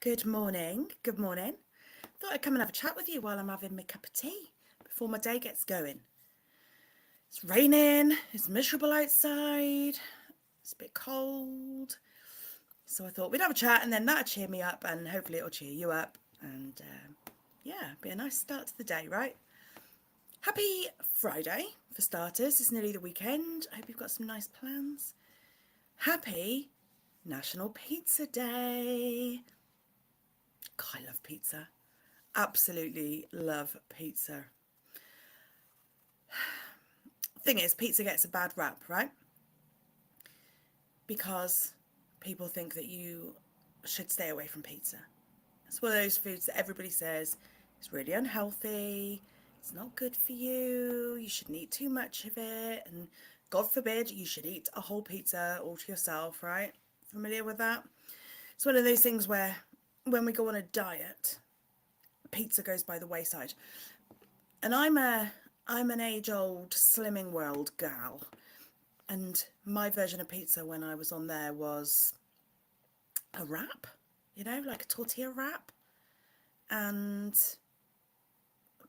Good morning. Good morning. Thought I'd come and have a chat with you while I'm having my cup of tea before my day gets going. It's raining, it's miserable outside, it's a bit cold. So I thought we'd have a chat and then that'll cheer me up and hopefully it'll cheer you up. And yeah, be a nice start to the day, right? Happy Friday for starters. It's nearly the weekend. I hope you've got some nice plans. Happy National Pizza Day. God, I love pizza. Absolutely love pizza. Thing is, pizza gets a bad rap, right? Because people think that you should stay away from pizza. It's one of those foods that everybody says it's really unhealthy, it's not good for you, you shouldn't eat too much of it, and God forbid you should eat a whole pizza all to yourself, right? Familiar with that? It's one of those things where when we go on a diet, pizza goes by the wayside. And I'm an age-old Slimming World gal, and my version of pizza when I was on there was a wrap, like a tortilla wrap, and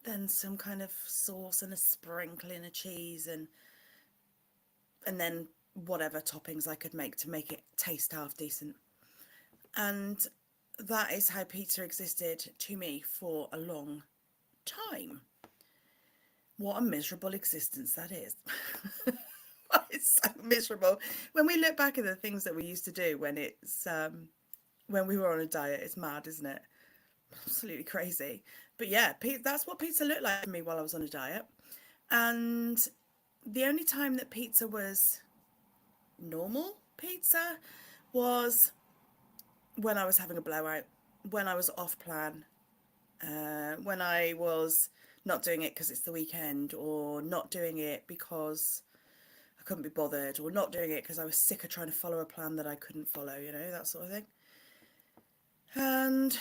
then some kind of sauce and a sprinkling of cheese, and then whatever toppings I could make to make it taste half decent. And that is how pizza existed to me for a long time. What a miserable existence that is. It's so miserable. When we look back at the things that we used to do when we were on a diet, it's mad, isn't it? Absolutely crazy. But yeah, that's what pizza looked like to me while I was on a diet. And the only time that pizza was normal pizza was when I was having a blowout, when I was off plan, when I was not doing it because it's the weekend, or not doing it because I couldn't be bothered, or not doing it because I was sick of trying to follow a plan that I couldn't follow, that sort of thing. And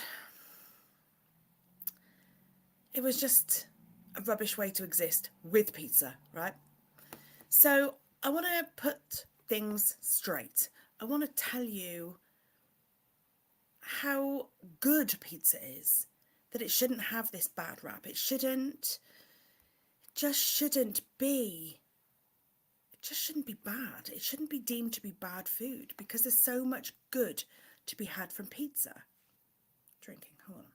it was just a rubbish way to exist with pizza, right? So I want to put things straight. I want to tell you how good pizza is, that it shouldn't have this bad rap. It just shouldn't be bad. It shouldn't be deemed to be bad food because there's so much good to be had from pizza. Drinking, hold on.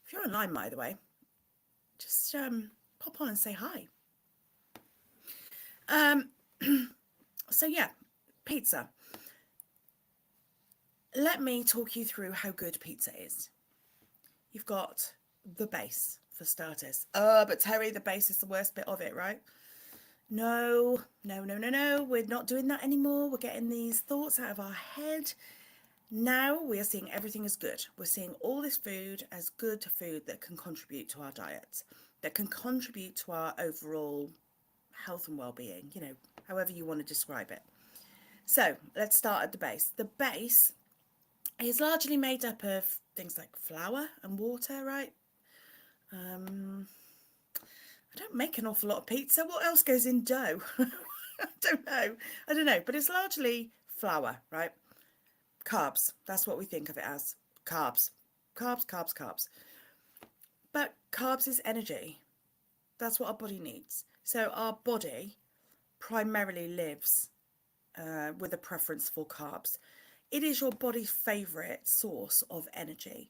If you're online, by the way, just pop on and say hi. So yeah, pizza. Let me talk you through how good pizza is. You've got the base for starters. But Terry, the base is the worst bit of it, right? No. We're not doing that anymore. We're getting these thoughts out of our head. Now we are seeing everything as good. We're seeing all this food as good food that can contribute to our diet, that can contribute to our overall health and well-being, however you want to describe it. So let's start at the base. The base is largely made up of things like flour and water, right? I don't make an awful lot of pizza. What else goes in dough? I don't know, but it's largely flour, right? Carbs, that's what we think of it as. Carbs. But carbs is energy. That's what our body needs. So our body primarily lives with a preference for carbs. It is your body's favourite source of energy.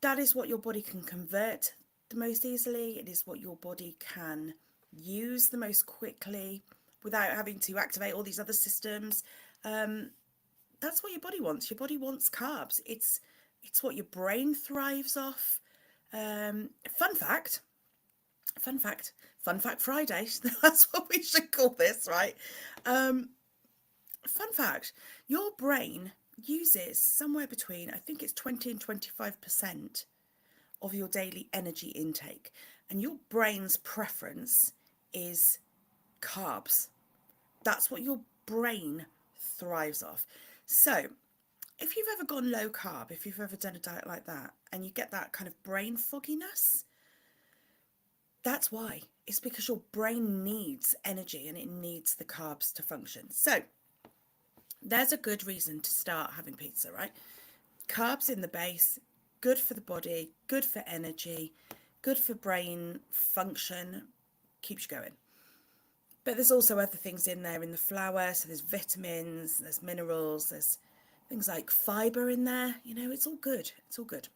That is what your body can convert the most easily. It is what your body can use the most quickly without having to activate all these other systems. That's what your body wants. Your body wants carbs. It's what your brain thrives off. Fun fact Friday. That's what we should call this, right? Fun fact, your brain uses somewhere between, I think it's 20 and 25% of your daily energy intake. And your brain's preference is carbs. That's what your brain thrives off. So if you've ever gone low carb, if you've ever done a diet like that, and you get that kind of brain fogginess, that's why. It's because your brain needs energy and it needs the carbs to function. So there's a good reason to start having pizza, right? Carbs in the base, good for the body, good for energy, good for brain function, keeps you going. But there's also other things in there in the flour. So there's vitamins, there's minerals, there's things like fibre in there. You know, it's all good. It's all good.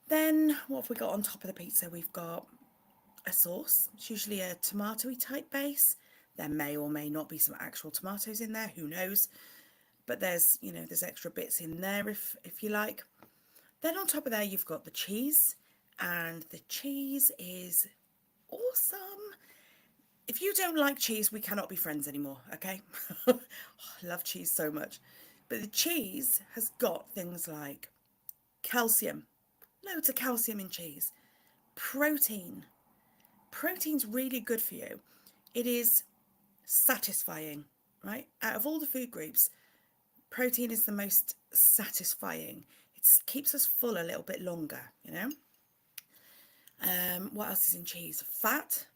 Then what have we got on top of the pizza? We've got a sauce. It's usually a tomatoey type base. There may or may not be some actual tomatoes in there. Who knows? But there's, you know, there's extra bits in there if you like. Then on top of there, you've got the cheese. And the cheese is awesome. If you don't like cheese, we cannot be friends anymore, okay? Oh, I love cheese so much. But the cheese has got things like calcium, loads of calcium in cheese, protein. Protein's really good for you. It is satisfying, right? Out of all the food groups, protein is the most satisfying. It keeps us full a little bit longer, you know? What else is in cheese? Fat.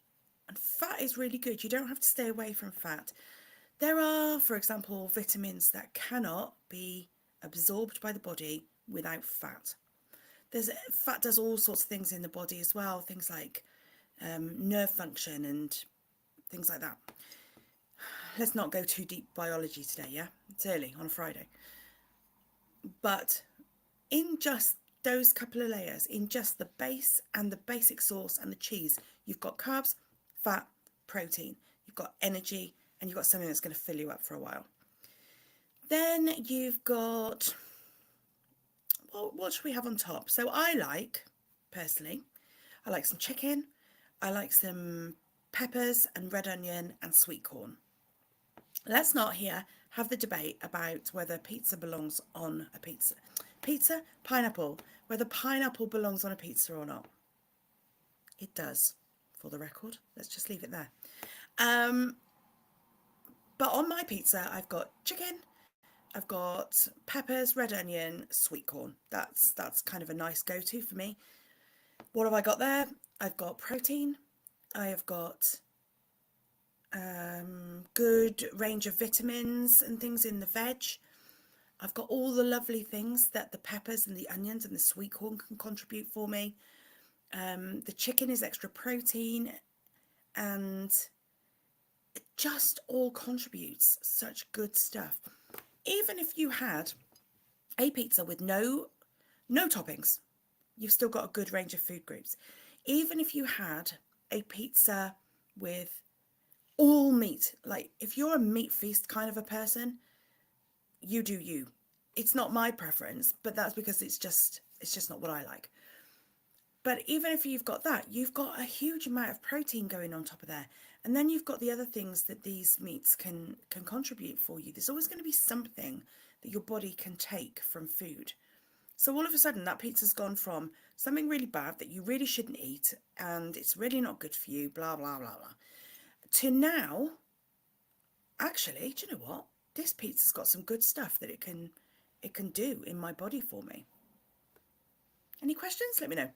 And fat is really good. You don't have to stay away from fat. There are, for example, vitamins that cannot be absorbed by the body without fat. Fat does all sorts of things in the body as well, things like nerve function and things like that. Let's not go too deep biology today, yeah? It's early on a Friday. But in just those couple of layers, in just the base and the basic sauce and the cheese, you've got carbs, fat, protein, you've got energy, and you've got something that's going to fill you up for a while. Then you've got, well, what should we have on top? So personally, I like some chicken, I like some peppers and red onion and sweet corn. Let's not here have the debate about whether pizza belongs on a pizza. Pizza, pineapple, whether pineapple belongs on a pizza or not. It does, for the record. Let's just leave it there. But on my pizza, I've got chicken, I've got peppers, red onion, sweet corn. That's kind of a nice go-to for me. What have I got there? I've got protein. I have got good range of vitamins and things in the veg. I've got all the lovely things that the peppers and the onions and the sweet corn can contribute for me. The chicken is extra protein, and it just all contributes such good stuff. Even if you had a pizza with no toppings, you've still got a good range of food groups. Even if you had a pizza with all meat, like if you're a meat feast kind of a person, you do you. It's not my preference, but that's because it's just not what I like. But even if you've got that, you've got a huge amount of protein going on top of there. And then you've got the other things that these meats can contribute for you. There's always going to be something that your body can take from food. So all of a sudden that pizza's gone from something really bad that you really shouldn't eat and it's really not good for you, blah, blah, blah, blah, to now, actually, do you know what? This pizza's got some good stuff that it can do in my body for me. Any questions? Let me know.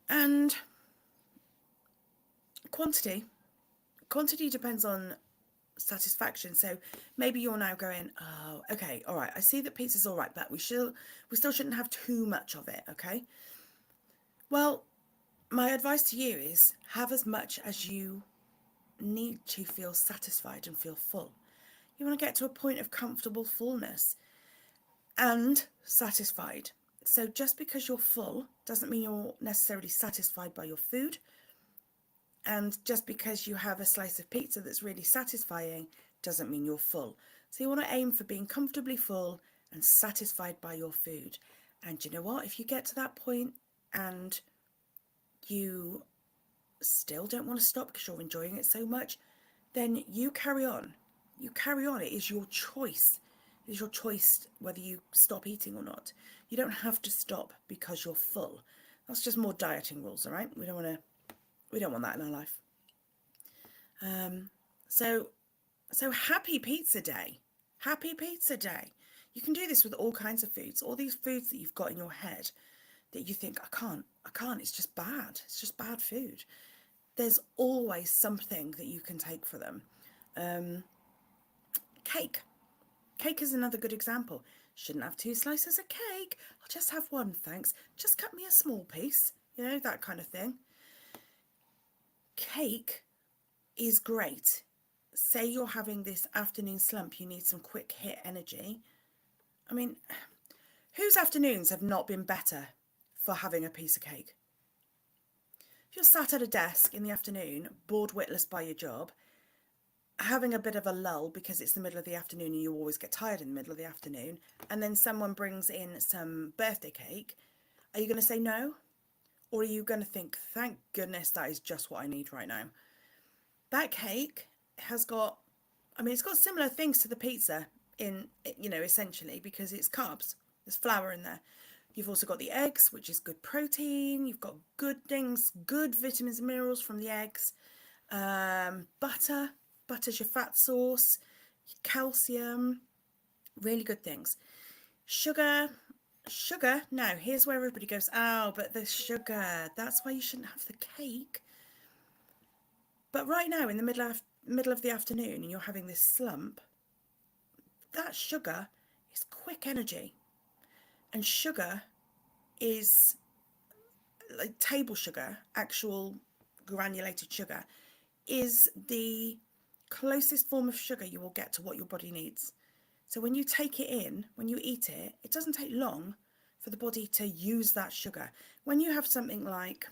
And quantity depends on satisfaction. So maybe you're now going, oh, okay, all right, I see that pizza's all right, but we still shouldn't have too much of it, okay? Well, my advice to you is have as much as you need to feel satisfied and feel full. You want to get to a point of comfortable fullness and satisfied. So just because you're full doesn't mean you're necessarily satisfied by your food. And just because you have a slice of pizza that's really satisfying doesn't mean you're full. So you want to aim for being comfortably full and satisfied by your food. And you know what? If you get to that point and you still don't want to stop because you're enjoying it so much, then you carry on. You carry on. It is your choice. It is your choice whether you stop eating or not. You don't have to stop because you're full. That's just more dieting rules, all right? We don't want that in our life. So happy pizza day. Happy pizza day. You can do this with all kinds of foods. All these foods that you've got in your head that you think, I can't, it's just bad. It's just bad food. There's always something that you can take for them. Cake. Cake is another good example. Shouldn't have 2 slices of cake. I'll just have 1, thanks. Just cut me a small piece. You know, that kind of thing. Cake is great. Say you're having this afternoon slump, you need some quick hit energy. I mean, whose afternoons have not been better for having a piece of cake? If you're sat at a desk in the afternoon, bored witless by your job, having a bit of a lull because it's the middle of the afternoon and you always get tired in the middle of the afternoon, and then someone brings in some birthday cake, are you going to say no? Or are you going to think, thank goodness that is just what I need right now? That cake has got, I mean, it's got similar things to the pizza in, you know, essentially, because it's carbs. There's flour in there. You've also got the eggs, which is good protein. You've got good things, good vitamins and minerals from the eggs. Butter. Butter's your fat source. Calcium. Really good things. Sugar. Now, here's where everybody goes, oh, but the sugar. That's why you shouldn't have the cake. But right now, in the middle of the afternoon, and you're having this slump, that sugar is quick energy. And sugar is like table sugar, actual granulated sugar, is the closest form of sugar you will get to what your body needs. So when you take it in, when you eat it, it doesn't take long for the body to use that sugar. When you have something like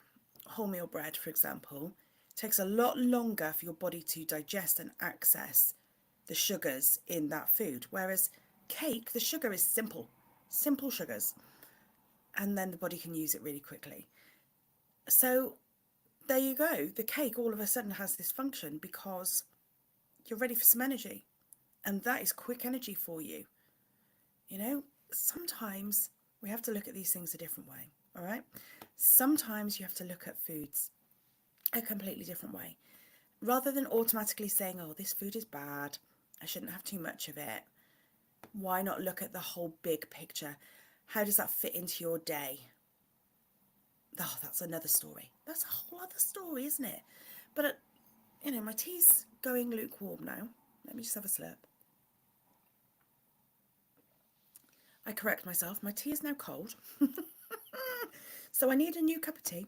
wholemeal bread, for example, it takes a lot longer for your body to digest and access the sugars in that food. Whereas cake, the sugar is simple sugars, and then the body can use it really quickly. So there you go. The cake all of a sudden has this function because you're ready for some energy, and that is quick energy for you. You know, sometimes we have to look at these things a different way. All right, sometimes you have to look at foods a completely different way, rather than automatically saying, oh, this food is bad, I shouldn't have too much of it. Why not look at the whole big picture? How does that fit into your day? Oh, that's another story. That's a whole other story, isn't it? But, you know, my tea's going lukewarm now. Let me just have a slurp. I correct myself. My tea is now cold. So I need a new cup of tea.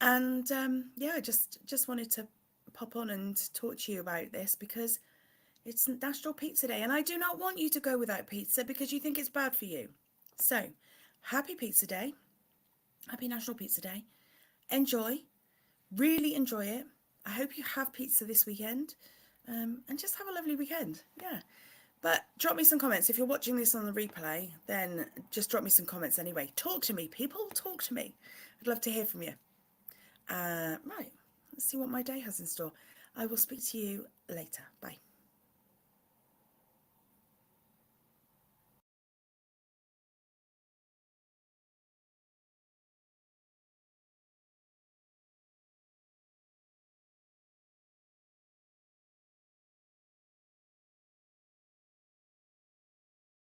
And, yeah, I just wanted to pop on and talk to you about this because it's National Pizza Day. And I do not want you to go without pizza because you think it's bad for you. So, happy Pizza Day. Happy National Pizza Day. Enjoy. Really enjoy it. I hope you have pizza this weekend. And just have a lovely weekend. Yeah. But drop me some comments. If you're watching this on the replay, then just drop me some comments anyway. Talk to me, people. Talk to me. I'd love to hear from you. Right. Let's see what my day has in store. I will speak to you later. Bye.